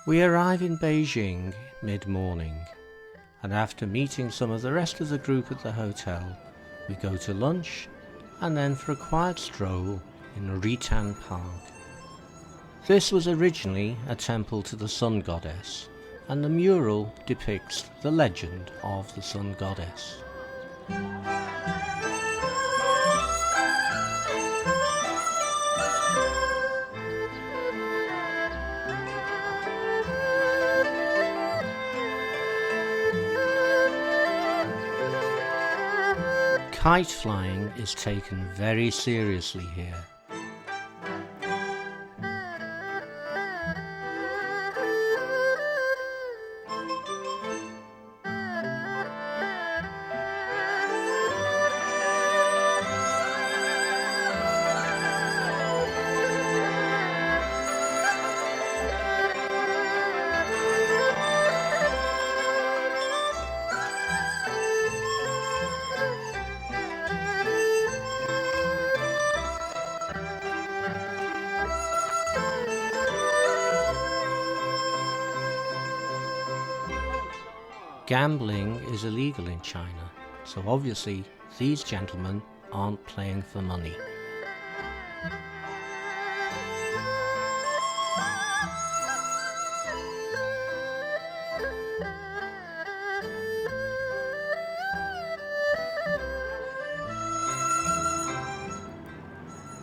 We arrive in Beijing mid-morning, and after meeting some of the rest of the group at the hotel, we go to lunch and then for a quiet stroll in Ritan Park. This was originally a temple to the sun goddess, and the mural depicts the legend of the sun goddess. Kite flying is taken very seriously here. Gambling is illegal in China, so obviously these gentlemen aren't playing for money.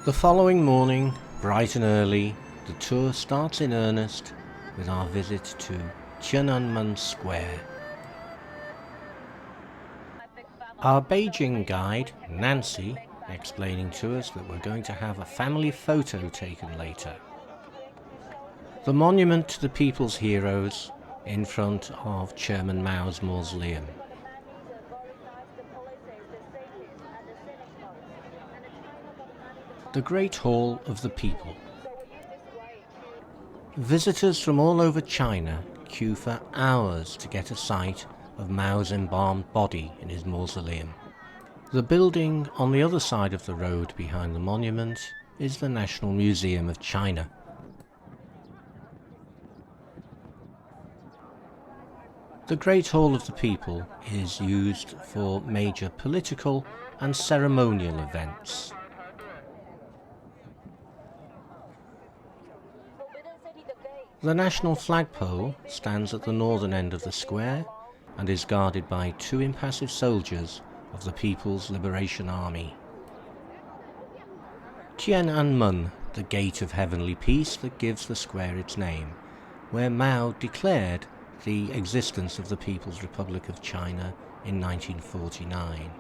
The following morning, bright and early, the tour starts in earnest with our visit to Tiananmen Square. Our Beijing guide, Nancy, explaining to us that we're going to have a family photo taken later. The monument to the people's heroes in front of Chairman Mao's mausoleum. The Great Hall of the People. Visitors from all over China queue for hours to get a sight of Mao's embalmed body in his mausoleum. The building on the other side of the road behind the monument is the National Museum of China. The Great Hall of the People is used for major political and ceremonial events. The national flagpole stands at the northern end of the square and is guarded by two impassive soldiers of the People's Liberation Army. Tiananmen, the Gate of Heavenly Peace that gives the square its name, where Mao declared the existence of the People's Republic of China in 1949.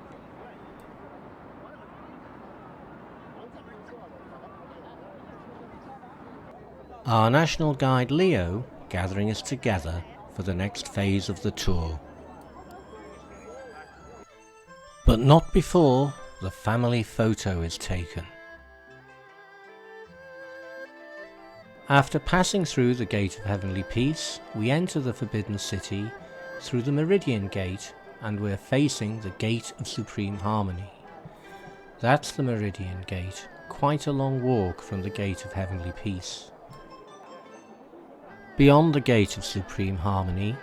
Our national guide Leo gathering us together for the next phase of the tour. But not before the family photo is taken. After passing through the Gate of Heavenly Peace, we enter the Forbidden City through the Meridian Gate, and we're facing the Gate of Supreme Harmony. That's the Meridian Gate, quite a long walk from the Gate of Heavenly Peace. Beyond the Gate of Supreme Harmony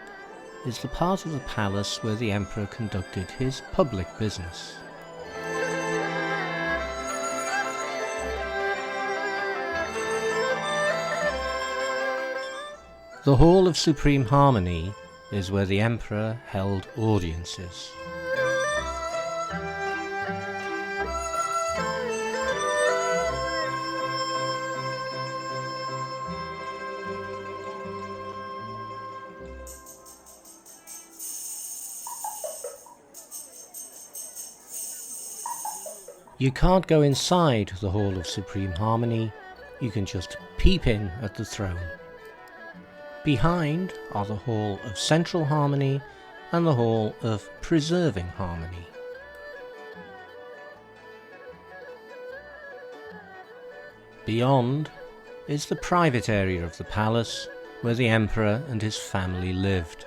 is the part of the palace where the Emperor conducted his public business. The Hall of Supreme Harmony is where the Emperor held audiences. You can't go inside the Hall of Supreme Harmony, you can just peep in at the throne. Behind are the Hall of Central Harmony and the Hall of Preserving Harmony. Beyond is the private area of the palace where the Emperor and his family lived.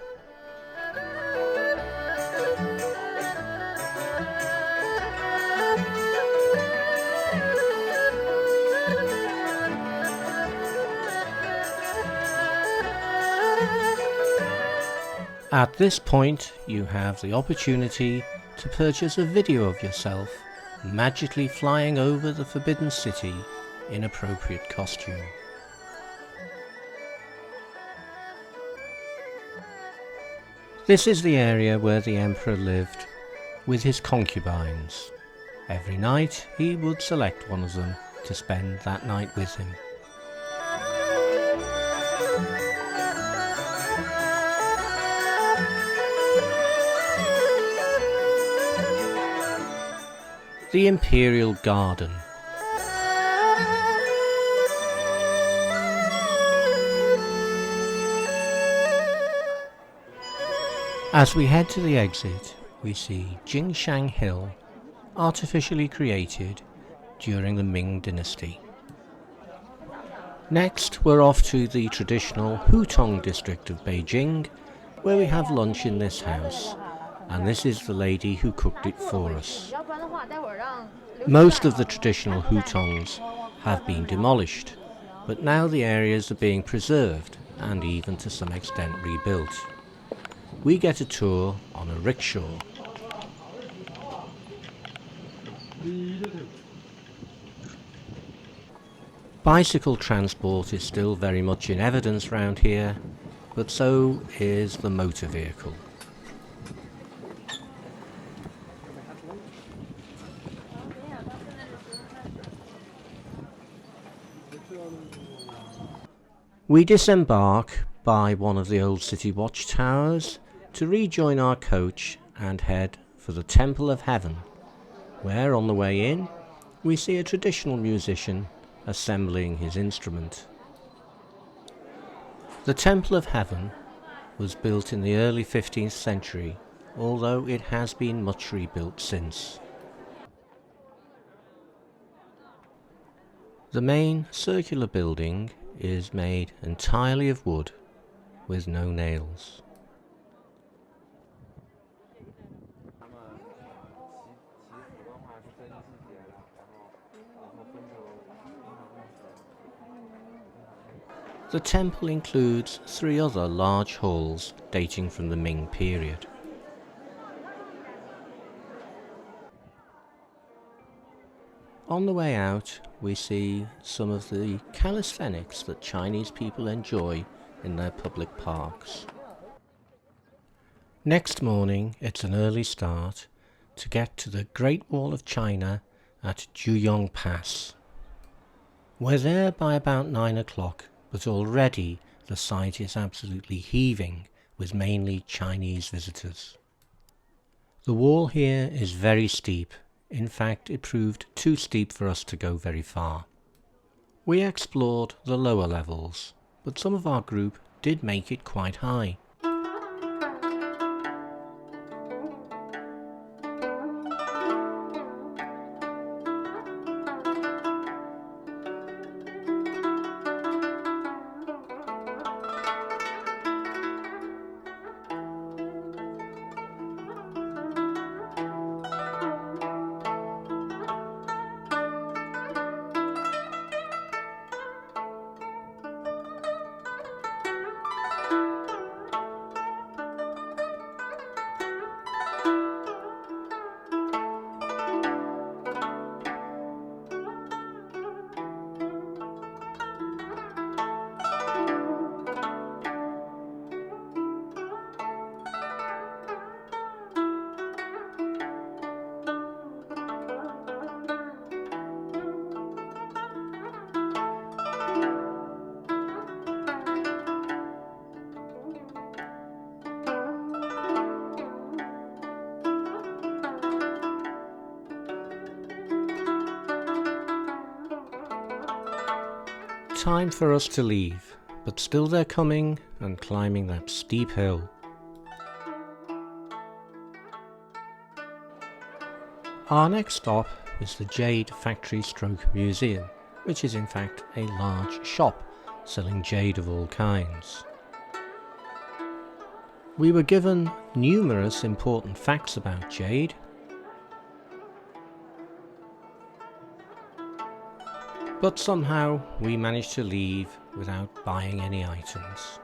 At this point, you have the opportunity to purchase a video of yourself magically flying over the Forbidden City in appropriate costume. This is the area where the emperor lived with his concubines. Every night he would select one of them to spend that night with him. The Imperial Garden. As we head to the exit, we see Jingshan Hill, artificially created during the Ming Dynasty. Next, we're off to the traditional Hutong district of Beijing, where we have lunch in this house, and this is the lady who cooked it for us. Most of the traditional Hutongs have been demolished, but now the areas are being preserved and even to some extent rebuilt. We get a tour on a rickshaw. Bicycle transport is still very much in evidence around here, but so is the motor vehicle. We disembark by one of the old city watchtowers to rejoin our coach and head for the Temple of Heaven, where on the way in we see a traditional musician assembling his instrument. The Temple of Heaven was built in the early 15th century, although it has been much rebuilt since. The main circular building is made entirely of wood with no nails. The temple includes 3 other large halls dating from the Ming period. On the way out, we see some of the calisthenics that Chinese people enjoy in their public parks. Next morning, it's an early start to get to the Great Wall of China at Juyong Pass. We're there by about 9 o'clock, but already the site is absolutely heaving with mainly Chinese visitors. The wall here is very steep. In fact, it proved too steep for us to go very far. We explored the lower levels, but some of our group did make it quite high. Time for us to leave, but still they're coming and climbing that steep hill. Our next stop is the Jade Factory Stroke Museum, which is in fact a large shop selling jade of all kinds. We were given numerous important facts about jade, but somehow we managed to leave without buying any items.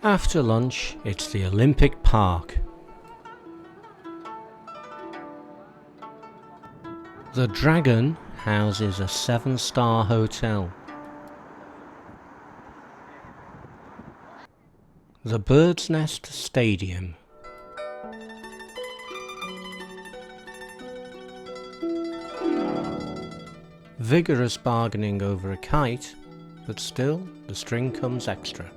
After lunch, it's the Olympic Park. The Dragon houses a 7-star hotel. The Bird's Nest Stadium. Vigorous bargaining over a kite, but still the string comes extra.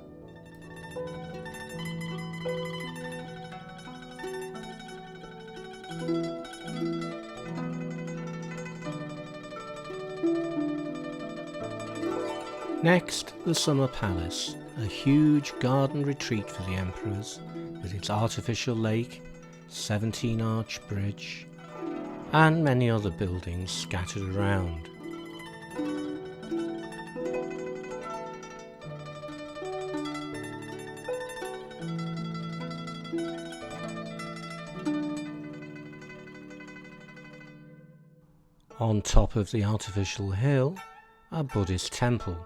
Next, the Summer Palace, a huge garden retreat for the emperors, with its artificial lake, 17-arch bridge, and many other buildings scattered around. On top of the artificial hill, a Buddhist temple.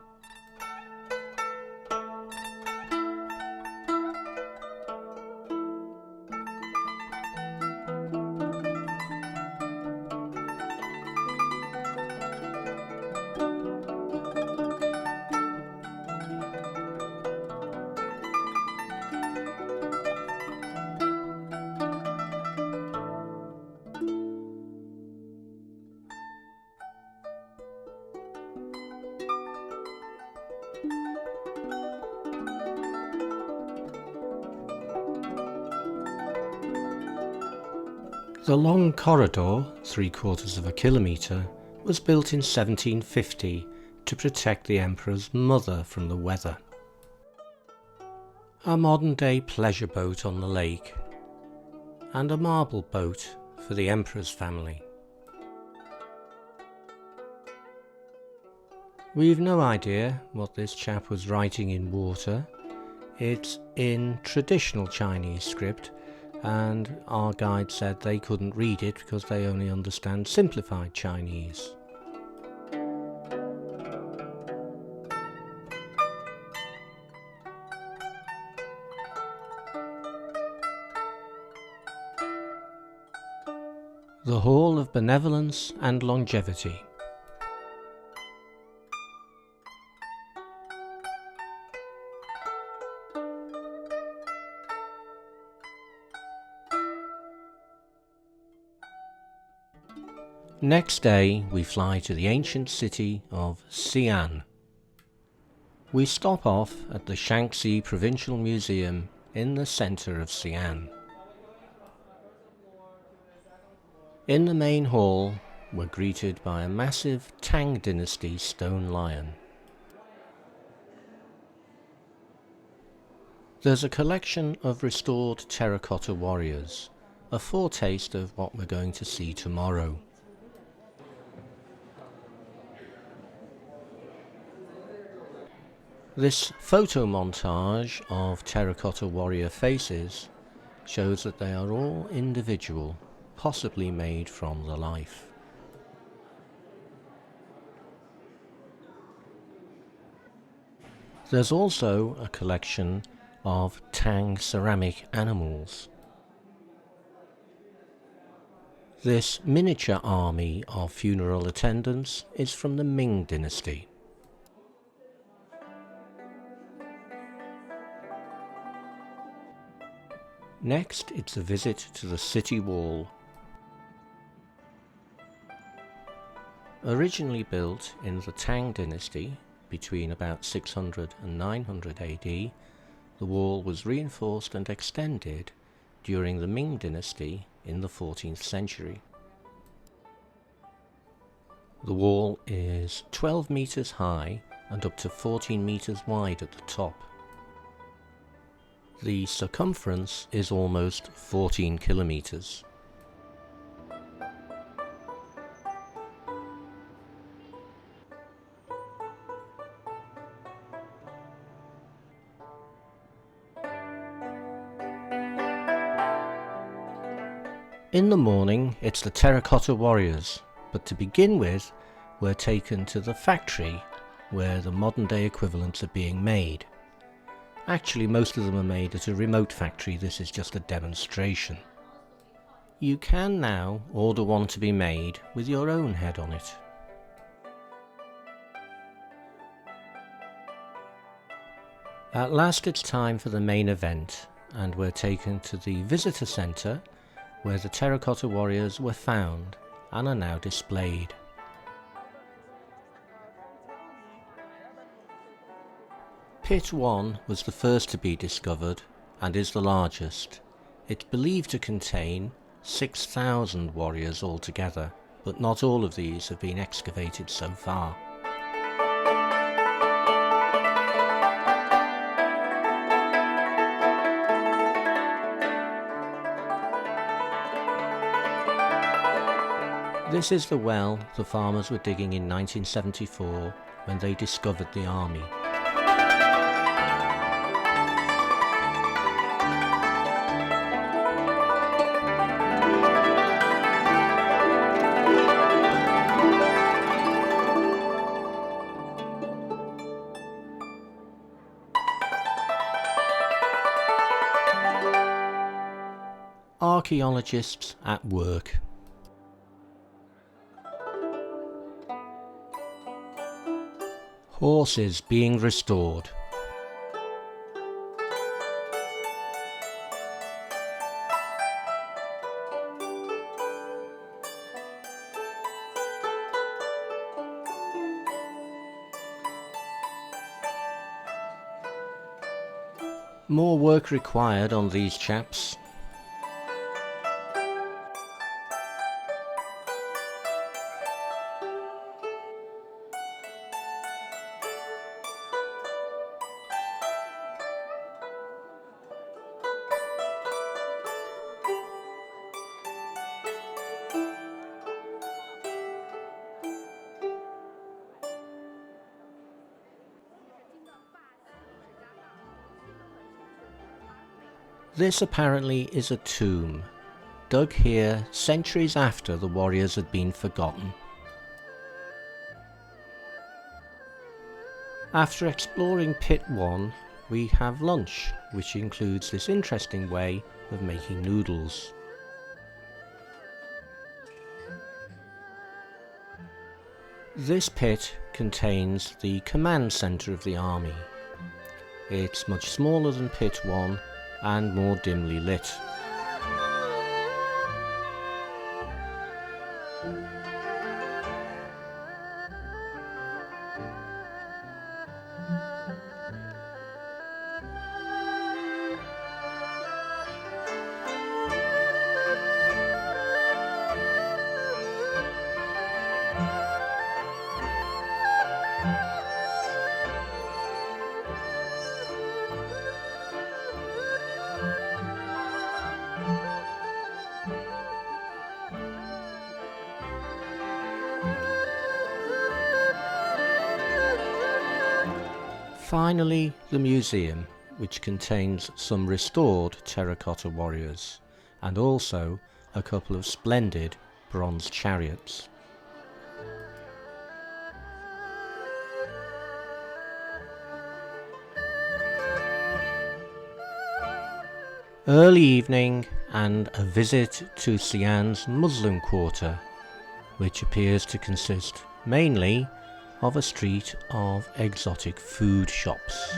The long corridor, 3/4 of a kilometre, was built in 1750 to protect the emperor's mother from the weather. A modern-day pleasure boat on the lake, and a marble boat for the emperor's family. We've no idea what this chap was writing in water. It's in traditional Chinese script, and our guide said they couldn't read it because they only understand simplified Chinese. The Hall of Benevolence and Longevity. Next day we fly to the ancient city of Xian. We stop off at the Shaanxi Provincial Museum in the centre of Xian. In the main hall we're greeted by a massive Tang Dynasty stone lion. There's a collection of restored Terracotta Warriors, a foretaste of what we're going to see tomorrow. This photo montage of terracotta warrior faces shows that they are all individual, possibly made from the life. There's also a collection of Tang ceramic animals. This miniature army of funeral attendants is from the Ming dynasty. Next, it's a visit to the city wall. Originally built in the Tang dynasty between about 600 and 900 AD, the wall was reinforced and extended during the Ming dynasty in the 14th century. The wall is 12 meters high and up to 14 meters wide at the top. The circumference is almost 14 kilometers. In the morning, it's the Terracotta Warriors, but to begin with, we're taken to the factory where the modern-day equivalents are being made. Actually, most of them are made at a remote factory. This is just a demonstration. You can now order one to be made with your own head on it. At last it's time for the main event, and we're taken to the visitor centre where the Terracotta Warriors were found and are now displayed. Pit 1 was the first to be discovered and is the largest. It's believed to contain 6,000 warriors altogether, but not all of these have been excavated so far. This is the well the farmers were digging in 1974 when they discovered the army. Archaeologists at work. Horses being restored. More work required on these chaps. This apparently is a tomb, dug here centuries after the warriors had been forgotten. After exploring Pit 1, we have lunch, which includes this interesting way of making noodles. This pit contains the command centre of the army. It's much smaller than Pit 1 and more dimly lit. Finally, the museum, which contains some restored terracotta warriors, and also a couple of splendid bronze chariots. Early evening and a visit to Xian's Muslim quarter, which appears to consist mainly of a street of exotic food shops.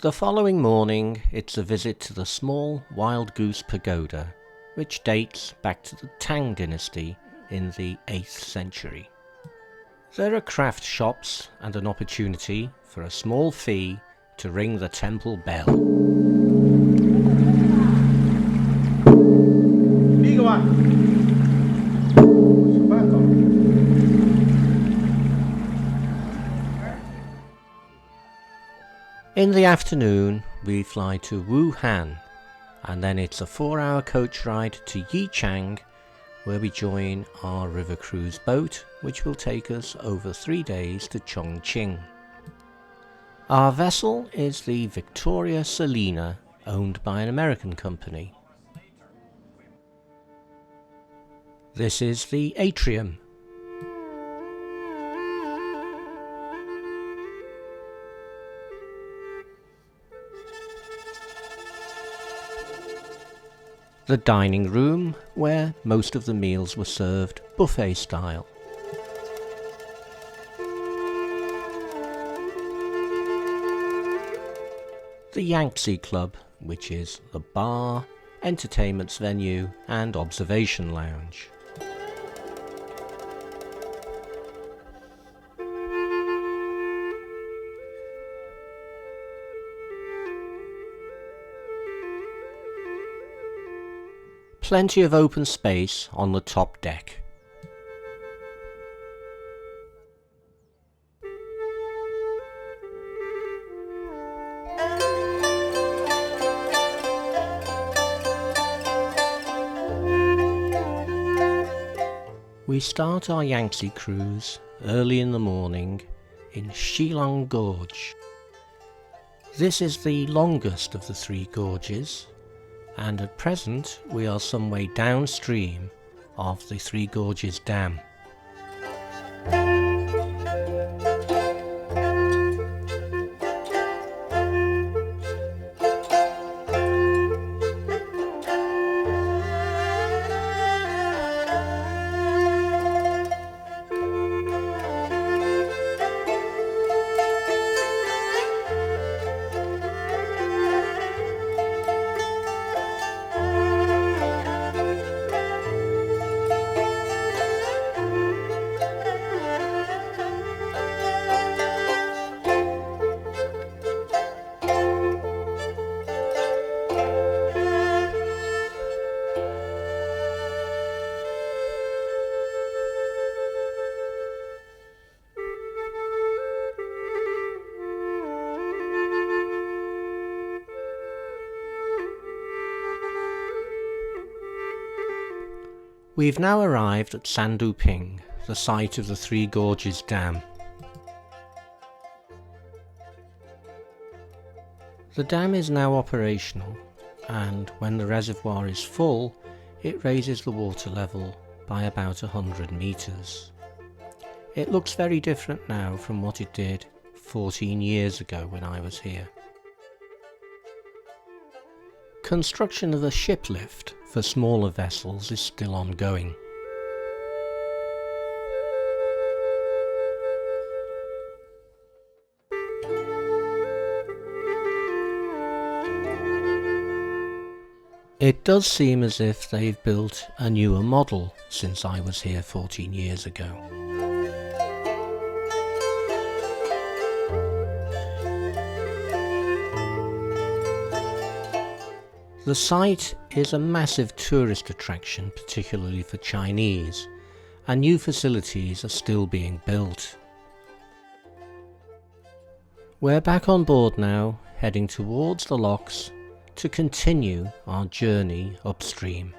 The following morning, it's a visit to the small Wild Goose Pagoda, which dates back to the Tang dynasty in the 8th century. There are craft shops and an opportunity for a small fee to ring the temple bell. In the afternoon we fly to Wuhan, and then it's a 4-hour coach ride to Yichang, where we join our river cruise boat, which will take us over 3 days to Chongqing. Our vessel is the Victoria Selina, owned by an American company. This is the atrium. The dining room, where most of the meals were served buffet style. The Yangtze Club, which is the bar, entertainments venue and observation lounge. Plenty of open space on the top deck. We start our Yangtze cruise early in the morning in Qutang Gorge. This is the longest of the 3 gorges, and at present we are some way downstream of the Gorges Dam. We've now arrived at Sanduping, the site of the Gorges Dam. The dam is now operational, and when the reservoir is full, it raises the water level by about 100 metres. It looks very different now from what it did 14 years ago when I was here. Construction of the ship lift for smaller vessels is still ongoing. It does seem as if they've built a newer model since I was here 14 years ago. The site is a massive tourist attraction, particularly for Chinese, and new facilities are still being built. We're back on board now, heading towards the locks to continue our journey upstream.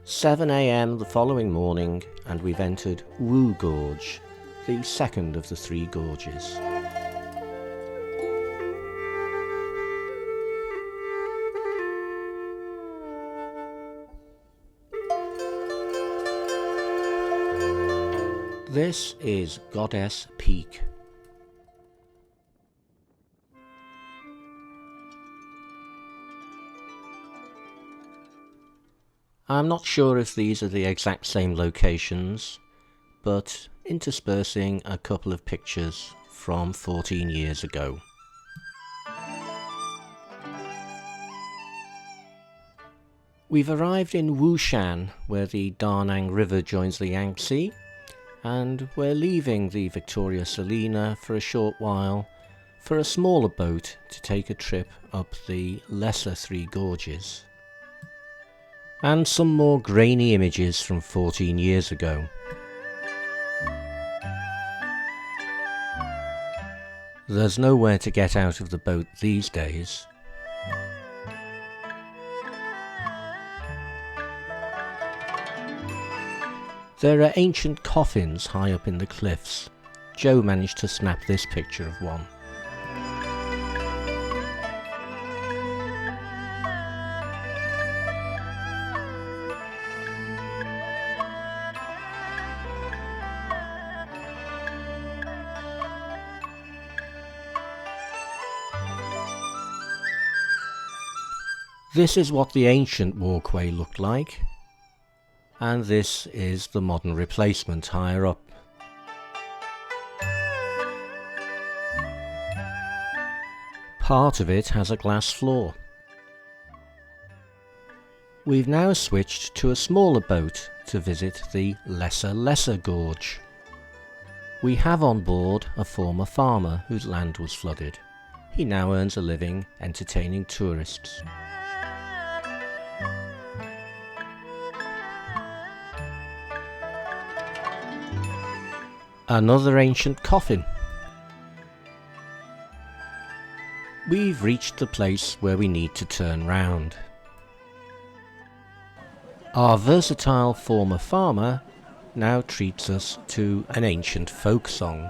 "7 a.m. the following morning, and we've entered Wu Gorge, the second of the 3 gorges. This is Goddess Peak. I'm not sure if these are the exact same locations, but interspersing a couple of pictures from 14 years ago. We've arrived in Wushan, where the Danang River joins the Yangtze, and we're leaving the Victoria Salina for a short while for a smaller boat to take a trip up the lesser three gorges. And some more grainy images from 14 years ago. There's nowhere to get out of the boat these days. There are ancient coffins high up in the cliffs. Joe managed to snap this picture of one. This is what the ancient walkway looked like, and this is the modern replacement higher up. Part of it has a glass floor. We've now switched to a smaller boat to visit the lesser gorge. We have on board a former farmer whose land was flooded. He now earns a living entertaining tourists. Another ancient coffin. We've reached the place where we need to turn round. Our versatile former farmer now treats us to an ancient folk song.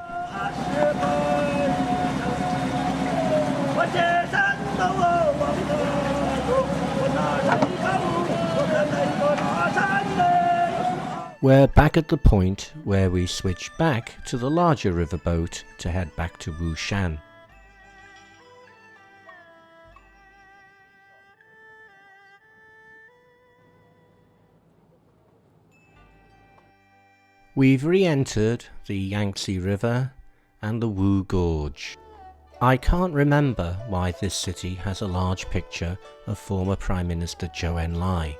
We're back at the point where we switch back to the larger riverboat to head back to Wushan. We've re-entered the Yangtze River and the Wu Gorge. I can't remember why this city has a large picture of former Prime Minister Zhou Enlai.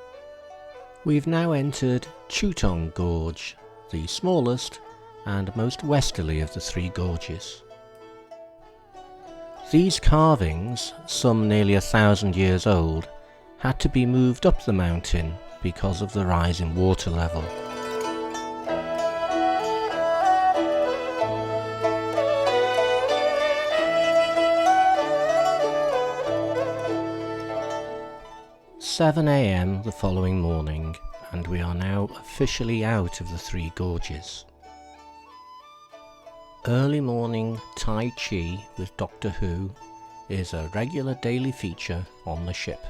We've now entered Qutang Gorge, the smallest and most westerly of the three gorges. These carvings, some nearly 1,000 years old, had to be moved up the mountain because of the rise in water level. "7 a.m. the following morning, and we are now officially out of the three gorges. Early morning Tai Chi with Doctor Who is a regular daily feature on the ship.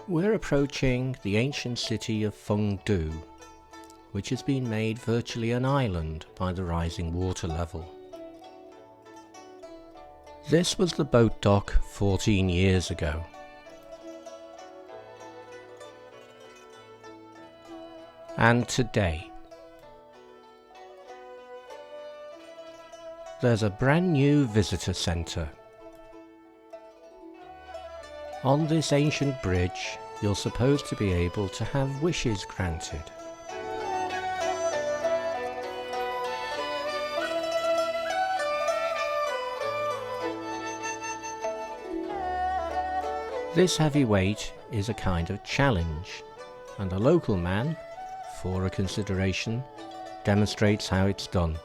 We're approaching the ancient city of Fengdu, which has been made virtually an island by the rising water level. This was the boat dock 14 years ago. And today, there's a brand new visitor centre. On this ancient bridge, you're supposed to be able to have wishes granted. This heavy weight is a kind of challenge, and a local man, for a consideration, demonstrates how it's done.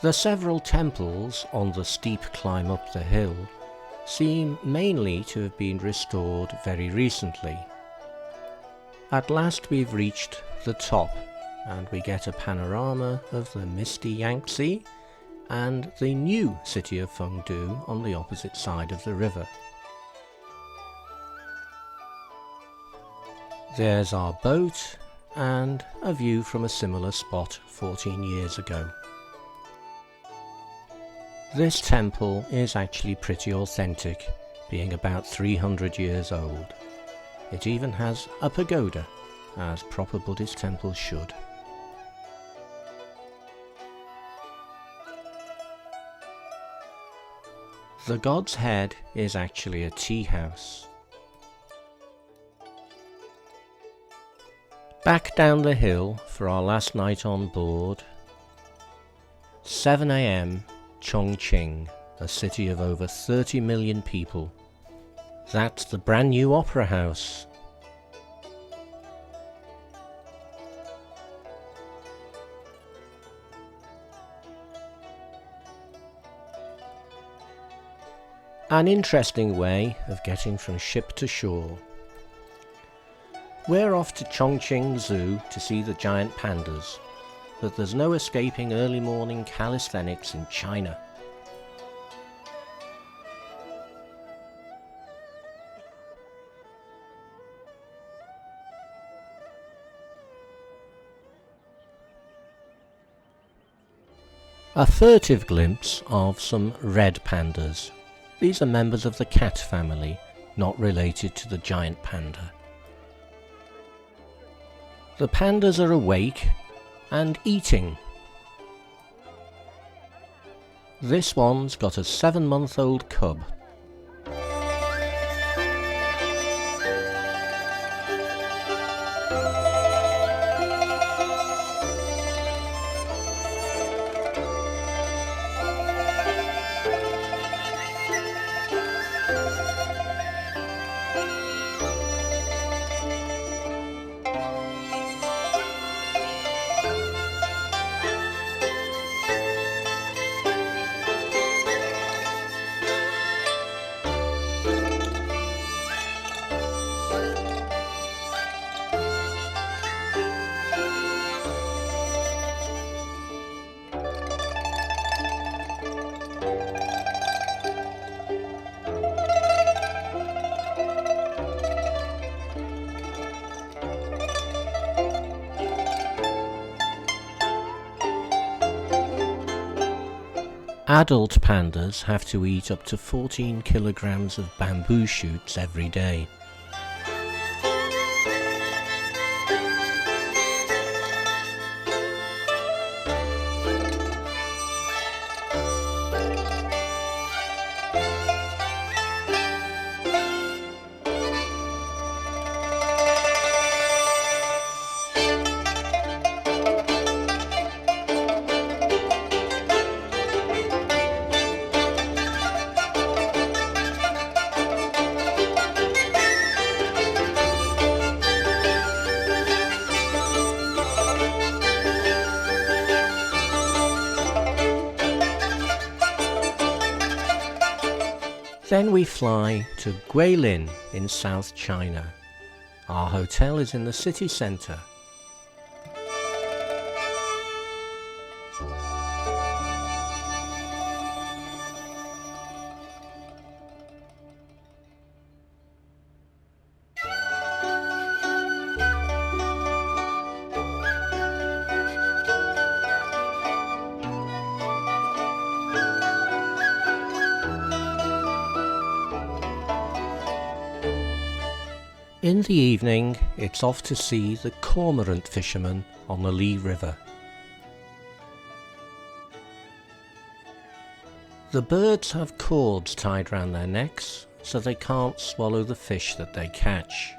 The several temples on the steep climb up the hill seem mainly to have been restored very recently. At last we've reached the top, and we get a panorama of the misty Yangtze and the new city of Fengdu on the opposite side of the river. There's our boat and a view from a similar spot 14 years ago. This temple is actually pretty authentic, being about 300 years old. It even has a pagoda, as proper Buddhist temples should. The god's head is actually a tea house. Back down the hill for our last night on board. 7 AM, Chongqing, a city of over 30 million people. That's the brand new opera house. An interesting way of getting from ship to shore. We're off to Chongqing Zoo to see the giant pandas, but there's no escaping early morning calisthenics in China. A furtive glimpse of some red pandas. These are members of the cat family, not related to the giant panda. The pandas are awake and eating. This one's got a 7-month-old cub. Adult pandas have to eat up to 14 kilograms of bamboo shoots every day. Then we fly to Guilin in South China. Our hotel is in the city centre. In the evening, it's off to see the cormorant fishermen on the Li River. The birds have cords tied round their necks so they can't swallow the fish that they catch.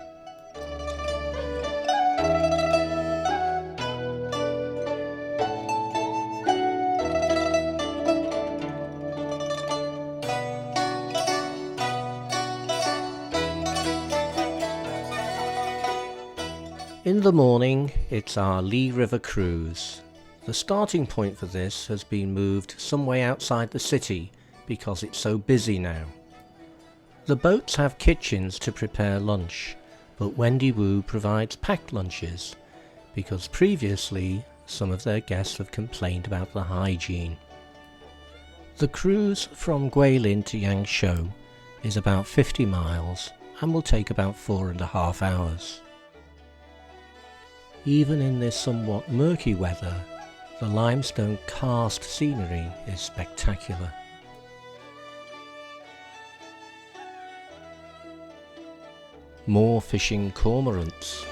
In the morning, it's our Li River cruise. The starting point for this has been moved some way outside the city because it's so busy now. The boats have kitchens to prepare lunch, but Wendy provides packed lunches because previously some of their guests have complained about the hygiene. The cruise from Guilin to Yangshuo is about 50 miles and will take about 4.5 hours. Even in this somewhat murky weather, the limestone karst scenery is spectacular. More fishing cormorants.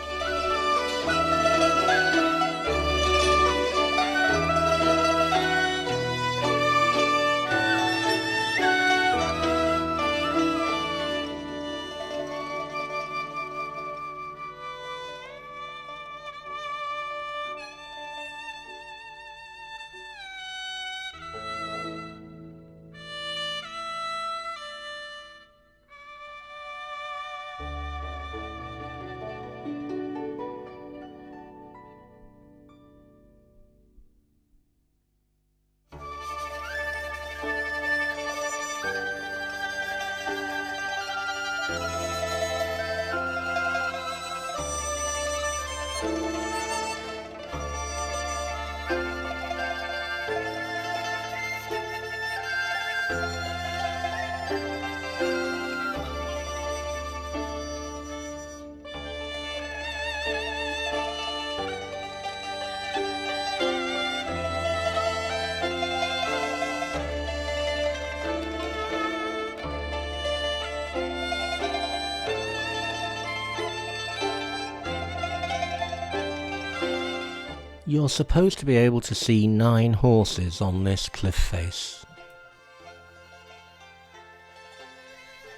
You're supposed to be able to see 9 horses on this cliff face.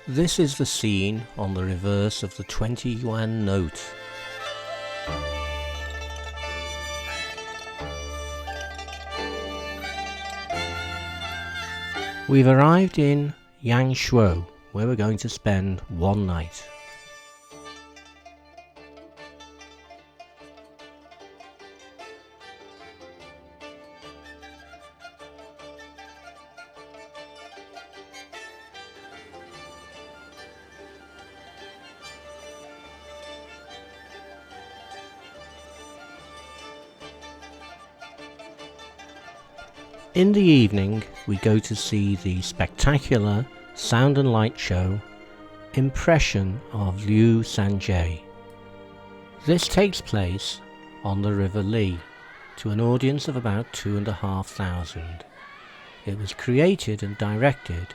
This is the scene on the reverse of the 20 yuan note. We've arrived in Yangshuo, where we're going to spend one night. In the evening, we go to see the spectacular sound and light show Impression of Liu Sanjie. This takes place on the River Li to an audience of about 2,500. It was created and directed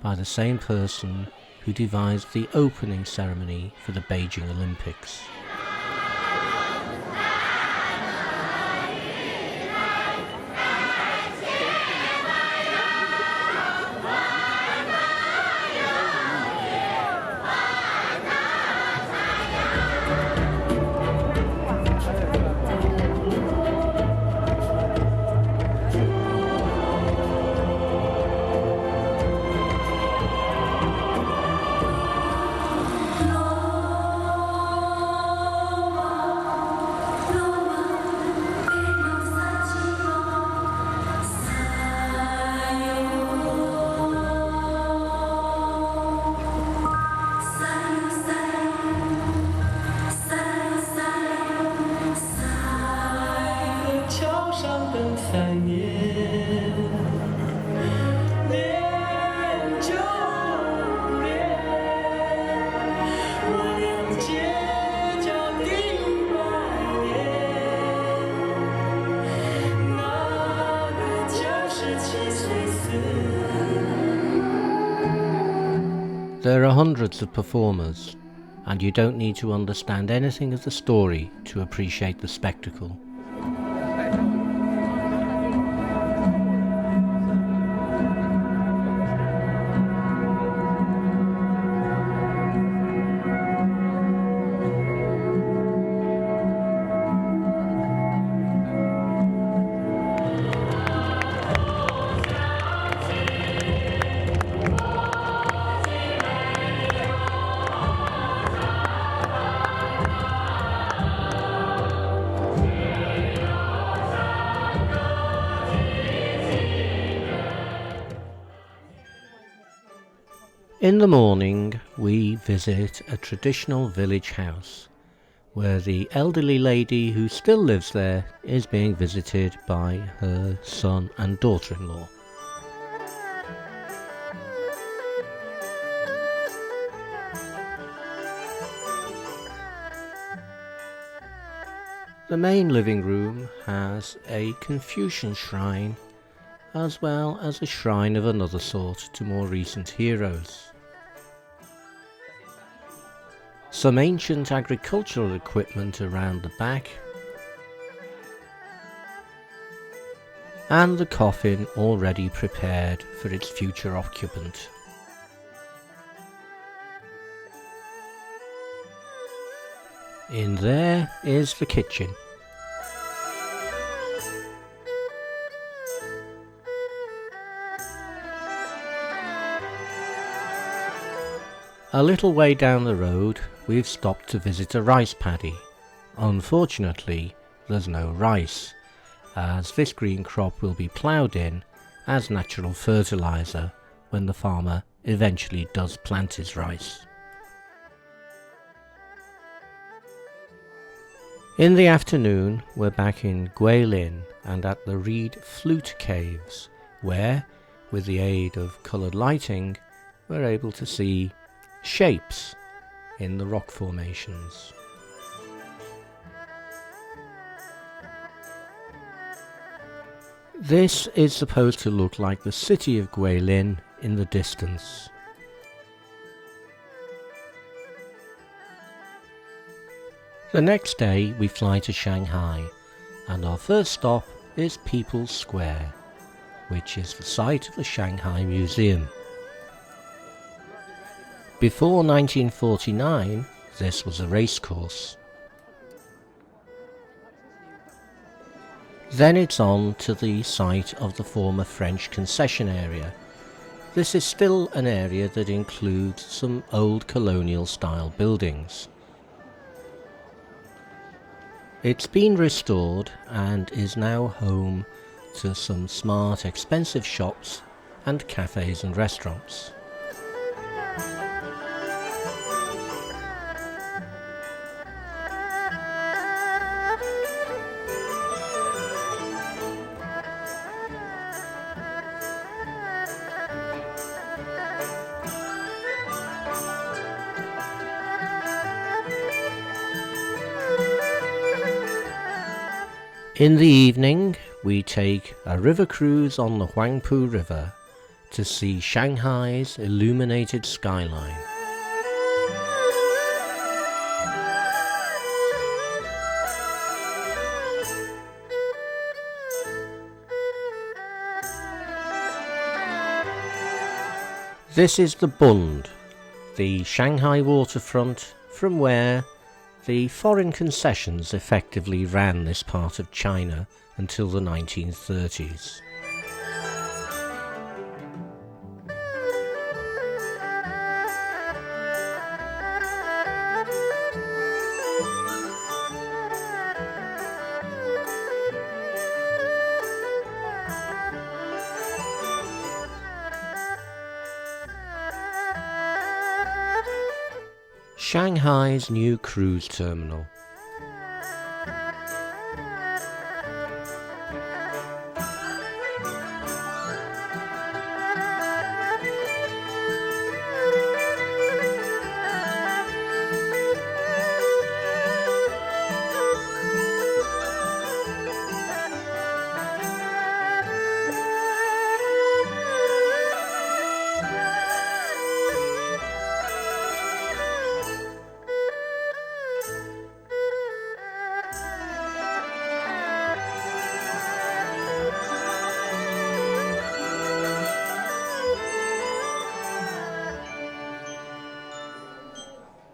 by the same person who devised the opening ceremony for the Beijing Olympics. There are hundreds of performers, and you don't need to understand anything of the story to appreciate the spectacle. In the morning, we visit a traditional village house, where the elderly lady who still lives there is being visited by her son and daughter-in-law. The main living room has a Confucian shrine, as well as a shrine of another sort to more recent heroes. Some ancient agricultural equipment around the back, and the coffin already prepared for its future occupant. In there is the kitchen. A little way down the road, we've stopped to visit a rice paddy. Unfortunately, there's no rice, as this green crop will be ploughed in as natural fertiliser when the farmer eventually does plant his rice. In the afternoon, we're back in Guilin and at the Reed Flute Caves, where, with the aid of coloured lighting, we're able to see shapes in the rock formations. This is supposed to look like the city of Guilin in the distance. The next day we fly to Shanghai, and our first stop is People's Square, which is the site of the Shanghai Museum. Before 1949, this was a racecourse. Then it's on to the site of the former French concession area. This is still an area that includes some old colonial style buildings. It's been restored and is now home to some smart, expensive shops and cafes and restaurants. In the evening, we take a river cruise on the Huangpu River to see Shanghai's illuminated skyline. This is the Bund, the Shanghai waterfront from where the foreign concessions effectively ran this part of China until the 1930s. Shanghai's new cruise terminal.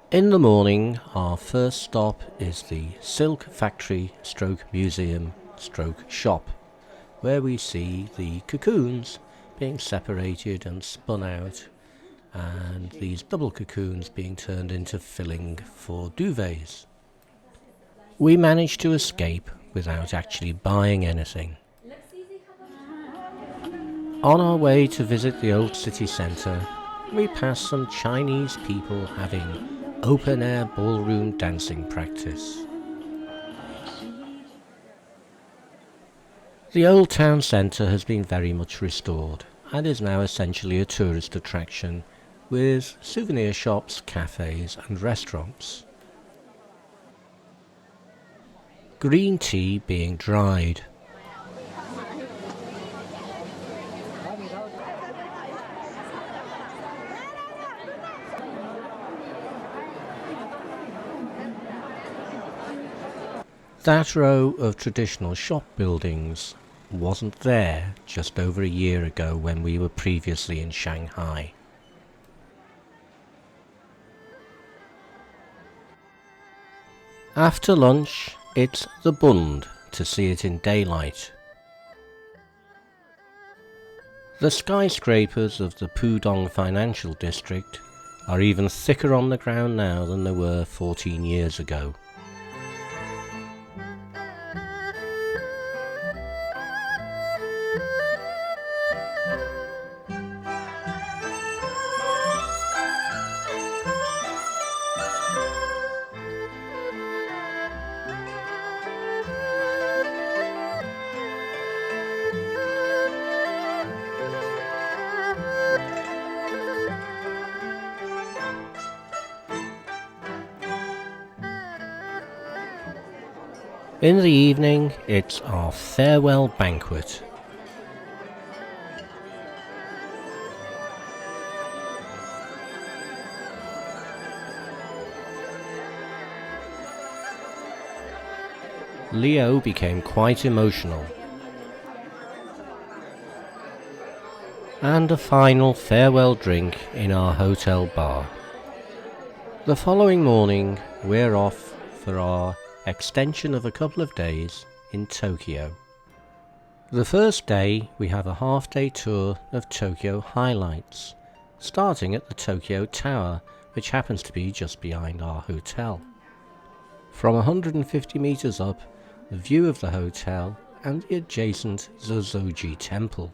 In the morning, our first stop is the Silk Factory / Museum / Shop, where we see the cocoons being separated and spun out, and these double cocoons being turned into filling for duvets. We managed to escape without actually buying anything. On our way to visit the old city centre, we pass some Chinese people having open-air ballroom dancing practice. The old town centre has been very much restored and is now essentially a tourist attraction with souvenir shops, cafes and restaurants. green tea being dried. That row of traditional shop buildings wasn't there just over a year ago when we were previously in Shanghai. After lunch, it's the Bund to see it in daylight. The skyscrapers of the Pudong financial district are even thicker on the ground now than they were 14 years ago. In the evening, it's our farewell banquet. Leo became quite emotional. And a final farewell drink in our hotel bar. The following morning, we're off for our extension of a couple of days in Tokyo. The first day we have a half-day tour of Tokyo highlights, starting at the Tokyo Tower, which happens to be just behind our hotel. From 150 meters up, the view of the hotel and the adjacent Zozoji Temple.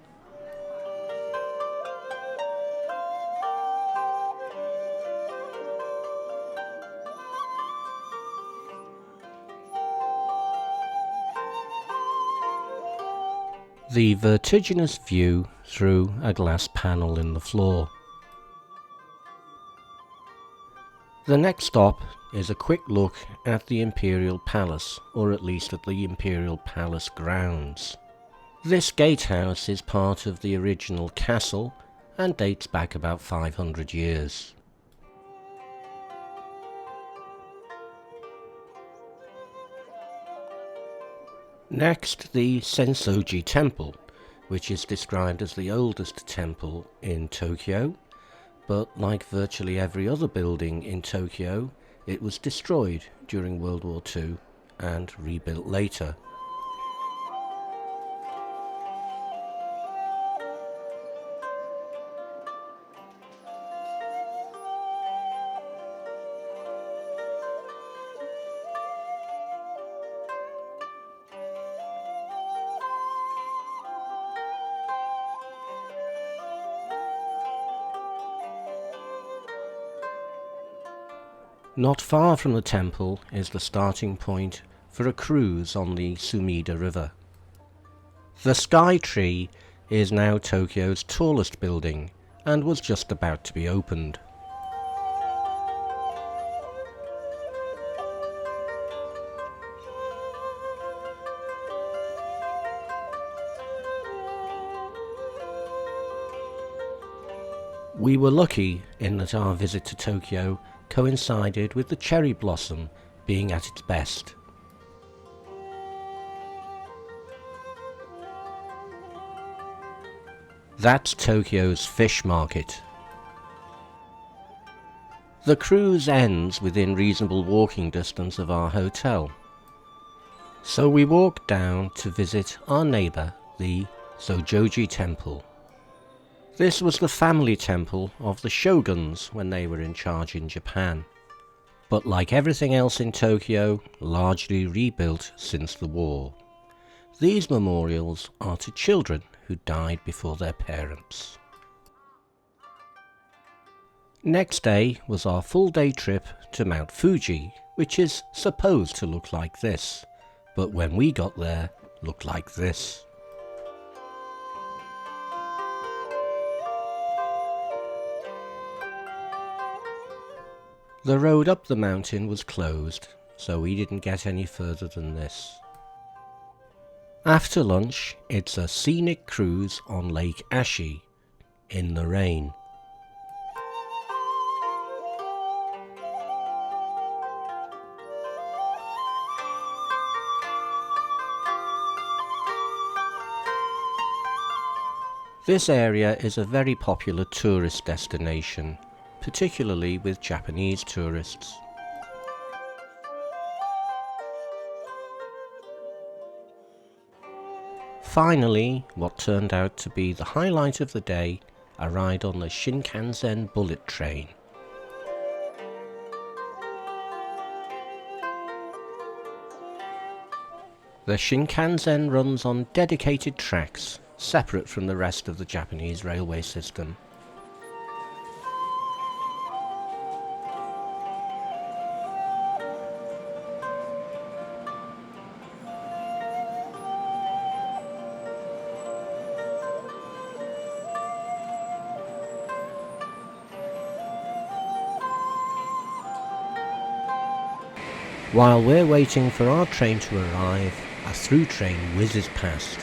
The vertiginous view through a glass panel in the floor. The next stop is a quick look at the Imperial Palace, or at least at the Imperial Palace grounds. This gatehouse is part of the original castle and dates back about 500 years. Next, the Sensoji Temple, which is described as the oldest temple in Tokyo, but like virtually every other building in Tokyo, it was destroyed during World War II and rebuilt later. Not far from the temple is the starting point for a cruise on the Sumida River. The Sky Tree is now Tokyo's tallest building and was just about to be opened. We were lucky in that our visit to Tokyo coincided with the cherry blossom being at its best. That's Tokyo's fish market. The cruise ends within reasonable walking distance of our hotel, so we walked down to visit our neighbour, the Zojoji Temple. This was the family temple of the shoguns when they were in charge in Japan, but like everything else in Tokyo, largely rebuilt since the war. These memorials are to children who died before their parents. Next day was our full-day trip to Mount Fuji, which is supposed to look like this, but when we got there, looked like this. The road up the mountain was closed, so we didn't get any further than this. After lunch, it's a scenic cruise on Lake Ashi, in the rain. This area is a very popular tourist destination, particularly with Japanese tourists. Finally, what turned out to be the highlight of the day, a ride on the Shinkansen bullet train. The Shinkansen runs on dedicated tracks, separate from the rest of the Japanese railway system. While we're waiting for our train to arrive, a through train whizzes past.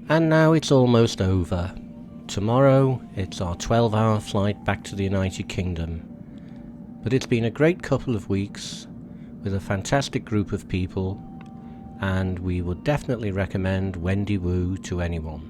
And now it's almost over. Tomorrow it's our 12-hour flight back to the United Kingdom. But it's been a great couple of weeks with a fantastic group of people, and we would definitely recommend Wendy Wu to anyone.